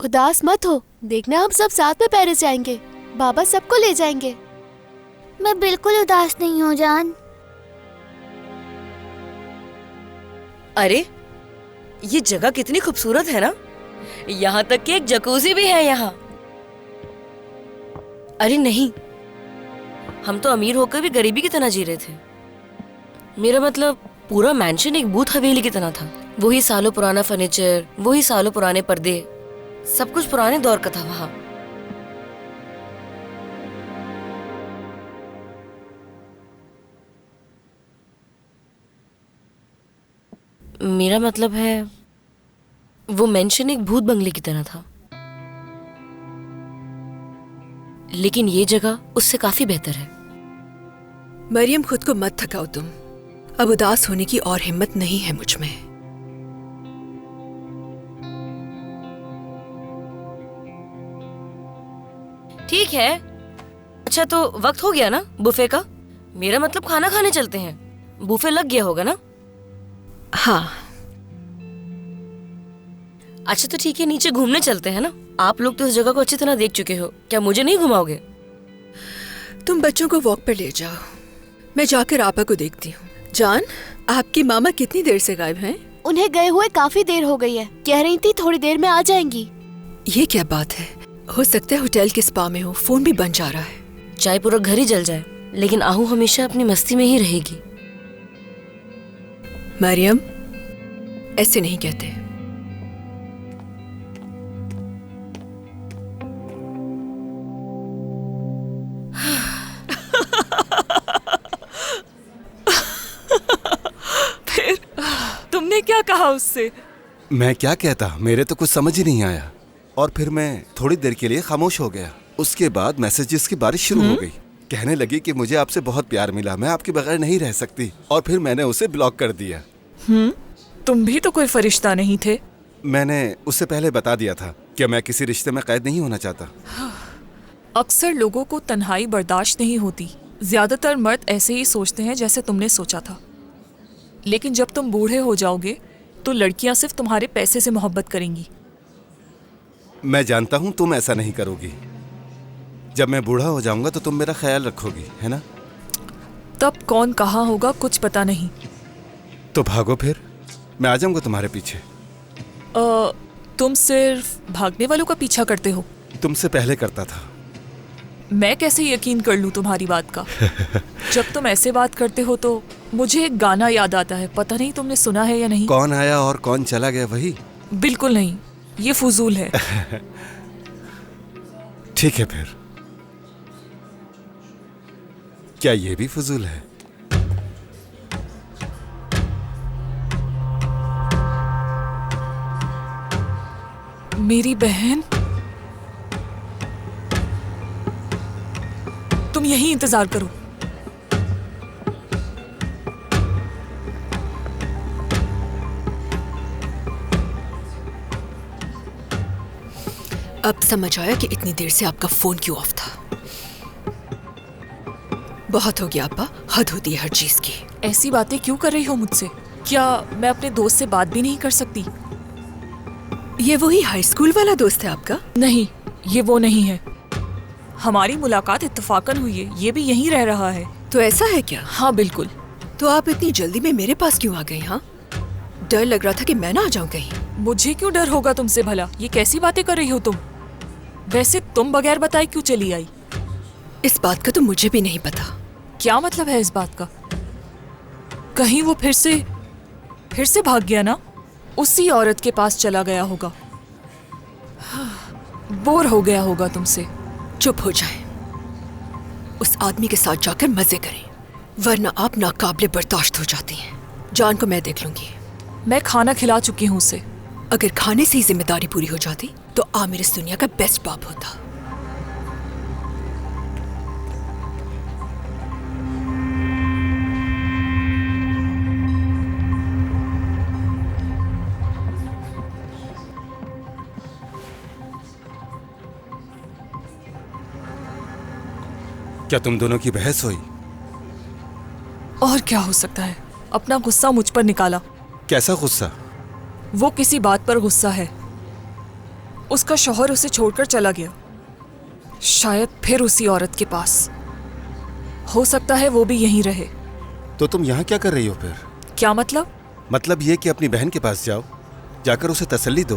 उदास मत हो, देखना हम सब साथ में पेरिस जाएंगे। बाबा सबको ले जाएंगे। मैं बिल्कुल उदास नहीं हूँ जान। अरे ये जगह कितनी खूबसूरत है ना, यहाँ तक कि एक जकूज़ी भी है यहाँ। अरे नहीं, हम तो अमीर होकर भी गरीबी की तरह जी रहे थे। मेरा मतलब पूरा मैंशन एक भूत हवेली की तरह था। वही सालों पुराना फर्नीचर, वही सालों पुराने पर्दे, सब कुछ पुराने दौर का था वहाँ। मेरा मतलब है वो मेंशन एक भूत बंगले की तरह था, लेकिन ये जगह उससे काफी बेहतर है। मरियम, खुद को मत थकाओ तुम। अब उदास होने की और हिम्मत नहीं है मुझ में। ठीक है, अच्छा तो वक्त हो गया ना बुफे का। मेरा मतलब खाना खाने चलते हैं, बुफे लग गया होगा ना। हाँ। अच्छा तो ठीक है, नीचे घूमने चलते हैं ना। आप लोग तो इस जगह को अच्छी तरह देख चुके हो, क्या मुझे नहीं घुमाओगे? तुम बच्चों को वॉक पर ले जाओ, मैं जाकर आपा को देखती हूँ। जान, आपकी मामा कितनी देर से गायब हैं? उन्हें गए हुए काफी देर हो गई है। कह रही थी थोड़ी देर में आ जाएंगी। ये क्या बात है? हो सकता है होटल के स्पा में हो, फोन भी बंद जा रहा है। चाहे पूरा घर ही जल जाए, लेकिन आहू हमेशा अपनी मस्ती में ही रहेगी। मरियम, ऐसे नहीं कहते। फिर तुमने क्या कहा उससे? मैं क्या कहता, मेरे तो कुछ समझ ही नहीं आया। और फिर मैं थोड़ी देर के लिए खामोश हो गया। उसके बाद मैसेजेस की बारिश शुरू हो गई। कहने लगी कि मुझे आपसे बहुत प्यार मिला, मैं आपके बगैर नहीं रह सकती। और फिर मैंने उसे ब्लॉक कर दिया। तुम भी तो कोई फरिश्ता नहीं थे। मैंने उससे पहले बता दिया था कि मैं किसी रिश्ते में कैद नहीं होना चाहता। अक्सर लोगों को तन्हाई बर्दाश्त नहीं होती। ज्यादातर मर्द ऐसे ही सोचते हैं जैसे तुमने सोचा था। लेकिन जब तुम बूढ़े हो जाओगे तो लड़कियां सिर्फ तुम्हारे पैसे से मोहब्बत करेंगी। मैं जानता हूँ तुम ऐसा नहीं करोगी। जब मैं बूढ़ा हो जाऊंगा तो तुम मेरा ख्याल रखोगी, है ना? तब कौन कहाँ होगा कुछ पता नहीं। तो भागो फिर, मैं आ जाऊंगा तुम्हारे पीछे। तुम सिर्फ भागने वालों का पीछा करते हो? तुमसे पहले करता था। मैं कैसे यकीन कर लूं तुम्हारी बात का? जब तुम ऐसे बात करते हो तो मुझे एक गाना याद आता है, पता नहीं तुमने सुना है या नहीं। कौन आया और कौन चला गया, वही? बिल्कुल नहीं, ये फुजूल है। ठीक है फिर, क्या ये भी फुजूल है? मेरी बहन, तुम यहीं इंतजार करो। अब समझ आया कि इतनी देर से आपका फोन क्यों ऑफ था। बहुत हो गया आपा, हद होती है हर चीज की। ऐसी बातें क्यों कर रही हो मुझसे? क्या मैं अपने दोस्त से बात भी नहीं कर सकती? ये वही हाई स्कूल वाला दोस्त है आपका? नहीं, ये वो नहीं है। हमारी मुलाकात इत्तेफाकन हुई है, ये भी यहीं रह रहा है। तो ऐसा है क्या? हाँ बिल्कुल। तो आप इतनी जल्दी में मेरे पास क्यों आ गई? हाँ, डर लग रहा था कि मैं ना आ जाऊं कहीं। मुझे क्यों डर होगा तुमसे भला? ये कैसी बातें कर रही हो तुम? वैसे तुम बगैर बताए क्यों चली आई? इस बात का तो मुझे भी नहीं पता। क्या मतलब है इस बात का? कहीं वो फिर से भाग गया ना? उसी औरत के पास चला गया होगा। बोर हो गया होगा तुमसे। चुप हो जाए, उस आदमी के साथ जाकर मजे करें, वरना आप नाकाबिले बर्दाश्त हो जाती हैं। जान को मैं देख लूंगी। मैं खाना खिला चुकी हूँ उसे। अगर खाने से ही जिम्मेदारी पूरी हो जाती तो आमिर इस दुनिया का बेस्ट बाप होता। क्या तुम दोनों की बहस हुई? और क्या हो सकता है? अपना गुस्सा मुझ पर निकाला। कैसा गुस्सा? वो किसी बात पर गुस्सा है। उसका शौहर उसे छोड़कर चला गया, शायद फिर उसी औरत के पास। हो सकता है वो भी यहीं रहे। तो तुम यहाँ क्या कर रही हो फिर? क्या मतलब? मतलब ये कि अपनी बहन के पास जाओ, जाकर उसे तसल्ली दो